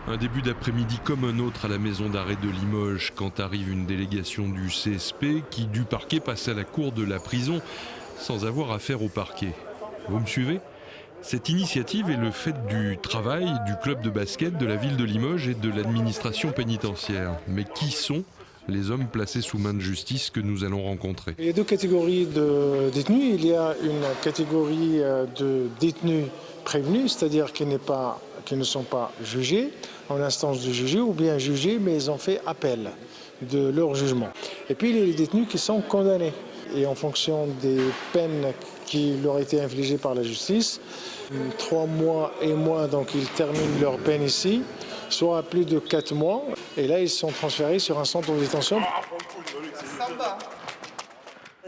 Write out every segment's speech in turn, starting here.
Un début d'après-midi comme un autre à la maison d'arrêt de Limoges quand arrive une délégation du CSP qui du parquet passe à la cour de la prison sans avoir affaire au parquet. Vous me suivez ? Cette initiative est le fait du travail du club de basket de la ville de Limoges et de l'administration pénitentiaire. Mais qui sont les hommes placés sous main de justice que nous allons rencontrer ? Il y a deux catégories de détenus. Il y a une catégorie de détenus prévenus, c'est-à-dire qui ne sont pas jugés en instance de juger ou bien jugés, mais ils ont fait appel de leur jugement. Et puis il y a les détenus qui sont condamnés. Et en fonction des peines qui leur ont été infligées par la justice, 3 mois et moins, donc ils terminent leur peine ici, soit à plus de 4 mois. Et là, ils sont transférés sur un centre de détention.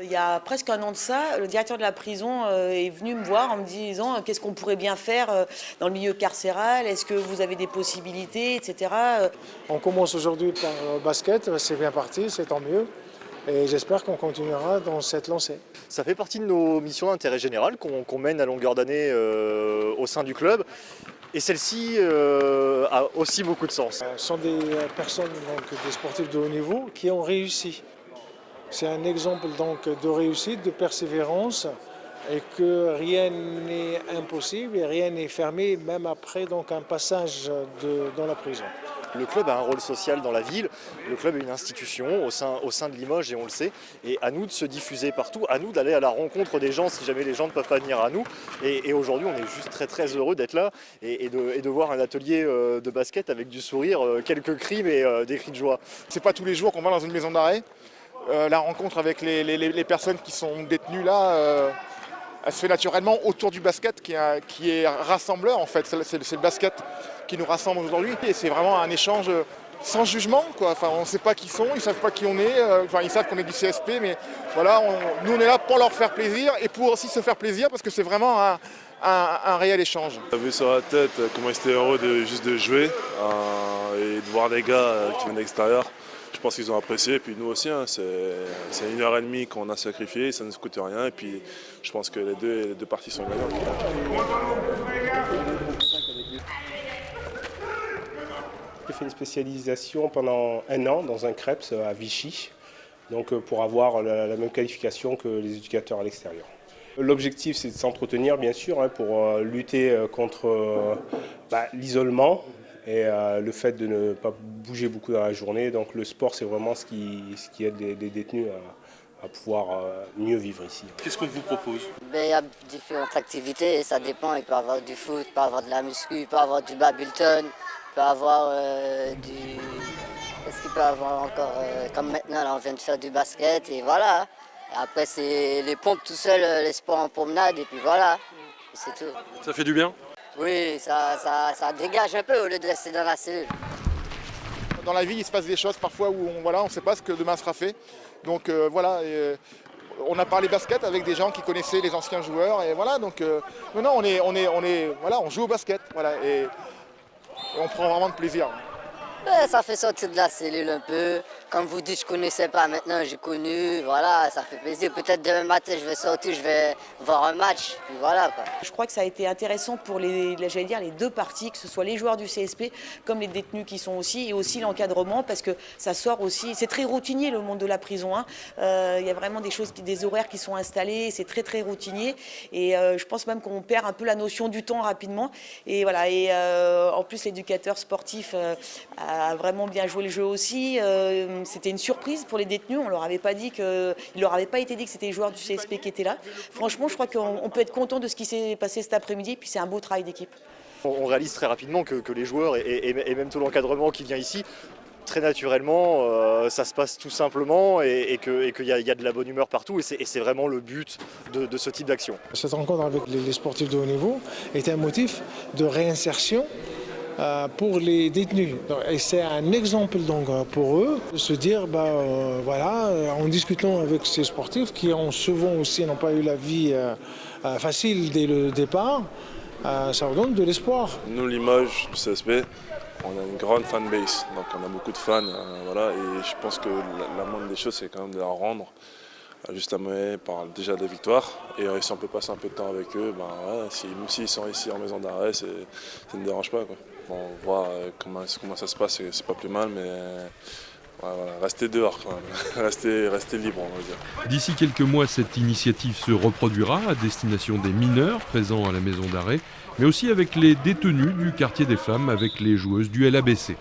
Il y a presque un an de ça, le directeur de la prison est venu me voir en me disant qu'est-ce qu'on pourrait bien faire dans le milieu carcéral, est-ce que vous avez des possibilités, etc. On commence aujourd'hui par le basket, c'est bien parti, c'est tant mieux. Et j'espère qu'on continuera dans cette lancée. Ça fait partie de nos missions d'intérêt général qu'on mène à longueur d'année au sein du club. Et celle-ci a aussi beaucoup de sens. Ce sont des personnes, donc, des sportifs de haut niveau qui ont réussi. C'est un exemple donc, de réussite, de persévérance et que rien n'est impossible et rien n'est fermé, même après donc, un passage dans la prison. Le club a un rôle social dans la ville, le club est une institution au sein de Limoges et on le sait. Et à nous de se diffuser partout, à nous d'aller à la rencontre des gens si jamais les gens ne peuvent pas venir à nous. Et aujourd'hui on est juste très très heureux d'être là et de voir un atelier de basket avec du sourire, quelques cris mais des cris de joie. C'est pas tous les jours qu'on va dans une maison d'arrêt. La rencontre avec les personnes qui sont détenues là, elle se fait naturellement autour du basket qui est rassembleur en fait. C'est le basket qui nous rassemble aujourd'hui et c'est vraiment un échange sans jugement, quoi. Enfin, on ne sait pas qui sont, ils ne savent pas qui on est, enfin, ils savent qu'on est du CSP, mais voilà, nous on est là pour leur faire plaisir et pour aussi se faire plaisir parce que c'est vraiment un réel échange. T'as vu sur la tête comment ils étaient heureux juste de jouer et de voir les gars qui viennent de l'extérieur. Je pense qu'ils ont apprécié, et puis nous aussi, hein, c'est 1h30 qu'on a sacrifié, ça ne nous coûte rien, et puis je pense que les deux parties sont gagnantes. J'ai fait une spécialisation pendant 1 an dans un CREPS à Vichy, donc pour avoir la même qualification que les éducateurs à l'extérieur. L'objectif, c'est de s'entretenir, bien sûr, hein, pour lutter contre l'isolement et le fait de ne pas bouger beaucoup dans la journée. Donc le sport, c'est vraiment ce qui aide les détenus à pouvoir mieux vivre ici. Qu'est-ce qu'on vous propose ? Il y a différentes activités, ça dépend. Il peut y avoir du foot, il peut y avoir de la muscu, il peut y avoir du badminton, il peut y avoir du... Qu'est-ce qu'il peut y avoir encore comme maintenant, là, on vient de faire du basket et voilà. Et après, c'est les pompes tout seul, les sports en promenade et puis voilà. C'est tout. Ça fait du bien ? Oui, ça dégage un peu au lieu de rester dans la cellule. Dans la vie, il se passe des choses parfois où on ne sait pas ce que demain sera fait. Donc voilà, on a parlé basket avec des gens qui connaissaient les anciens joueurs et voilà. Donc non, on joue au basket, voilà, et on prend vraiment de plaisir. Ça fait sortir de la cellule un peu. Comme vous dites, je ne connaissais pas, maintenant j'ai connu, voilà, ça fait plaisir. Peut-être demain matin je vais sortir, je vais voir un match, puis voilà, quoi. Je crois que ça a été intéressant pour les deux parties, que ce soit les joueurs du CSP comme les détenus qui sont aussi, et aussi l'encadrement, parce que ça sort aussi, c'est très routinier le monde de la prison, hein. Il y a vraiment des horaires qui sont installés, c'est très très routinier, et je pense même qu'on perd un peu la notion du temps rapidement, et voilà, et en plus l'éducateur sportif a vraiment bien joué le jeu aussi. C'était une surprise pour les détenus, il leur avait pas été dit que c'était les joueurs du CSP qui étaient là. Franchement, je crois qu'on peut être content de ce qui s'est passé cet après-midi, puis c'est un beau travail d'équipe. On réalise très rapidement que les joueurs et même tout l'encadrement qui vient ici, très naturellement, ça se passe tout simplement et qu'il y a de la bonne humeur partout et c'est vraiment le but de ce type d'action. Cette rencontre avec les sportifs de haut niveau est un motif de réinsertion pour les détenus. Et c'est un exemple donc, pour eux de se dire, en discutant avec ces sportifs qui ont souvent aussi n'ont pas eu la vie facile dès le départ, ça leur donne de l'espoir. Nous, Limoges, du CSP, on a une grande fanbase, donc on a beaucoup de fans, voilà, et je pense que la moindre des choses, c'est quand même de leur rendre juste à mener par déjà des victoires. Et si on peut passer un peu de temps avec eux, même s'ils sont ici en maison d'arrêt, ça ne me dérange pas, quoi. On voit comment ça se passe, c'est pas plus mal, mais rester dehors, rester libre, on va dire. D'ici quelques mois, cette initiative se reproduira à destination des mineurs présents à la maison d'arrêt, mais aussi avec les détenus du quartier des femmes, avec les joueuses du LABC.